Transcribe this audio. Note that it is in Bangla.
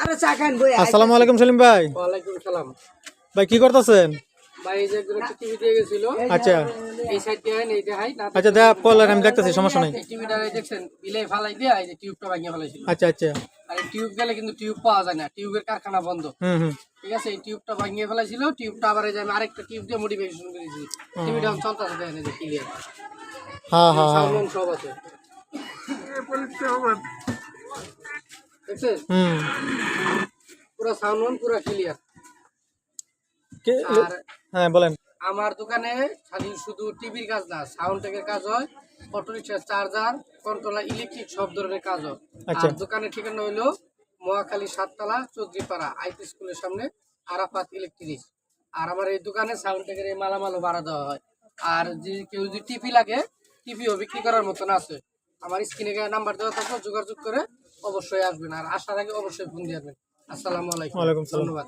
আসসালামু আলাইকুম সেলিম ভাই। ওয়ালাইকুম সালাম। ভাই কি করতেছেন? ভাই এই যে একটা টিভি দিয়ে গেছিল। আচ্ছা এই সাইড দিয়ে এই যে হাই না। আচ্ছা দেখা কলেন, আমি দেখতেছি, সমস্যা নাই। এই টিভিটা দেখছেন বিলে ফালাই দিয়ে এই যে টিউবটা ভাঙিয়ে ফেলাইছিল। আচ্ছা আচ্ছা। আর এই টিউব গেলে কিন্তু টিউব পাওয়া যায় না, টিউবের কারখানা বন্ধ। হুম। ঠিক আছে, এই টিউবটা ভাঙিয়ে ফেলাইছিল। টিউবটা আবার এই যে আমি আরেকটা টিউব দিয়ে মডিফিকেশন করেছি। টিভিটা এখন চলতেছে, দেখেন এই যে ক্লিয়ার। হ্যাঁ হ্যাঁ হ্যাঁ। সাউন্ড সব আছে। দেখছেন? পুরো সাউন্ড পুরো ক্লিয়ার। আর হ্যাঁ বলেন। আমার দোকানে খালি শুধু টিভির কাজ না, সাউন্ড টেকের কাজ হয়, অটো রিক্সার চার্জার, কন্ট্রোলার, ইলেকট্রিক সব ধরনের কাজ হয়। আর দোকানের ঠিকানা হইলো মহাখালী 7 তলা চৌধুরীপাড়া আইপি স্কুলের সামনে, আরাফাত ইলেকট্রিক। আর আমার এই দোকানে সাউন্ড টেকের এই মালামালও ভাড়া দেওয়া হয়। আর যে কেউ যদি টিভি লাগে, টিভিও বিক্রি করার মতন আছে। আমার স্ক্রিনে নাম্বার দেওয়া থাকবে, যোগাযোগ করে অবশ্যই আসবেন। আর আসার আগে অবশ্যই ফোন দিয়ে আসবেন। আসসালামু আলাইকুম, ধন্যবাদ।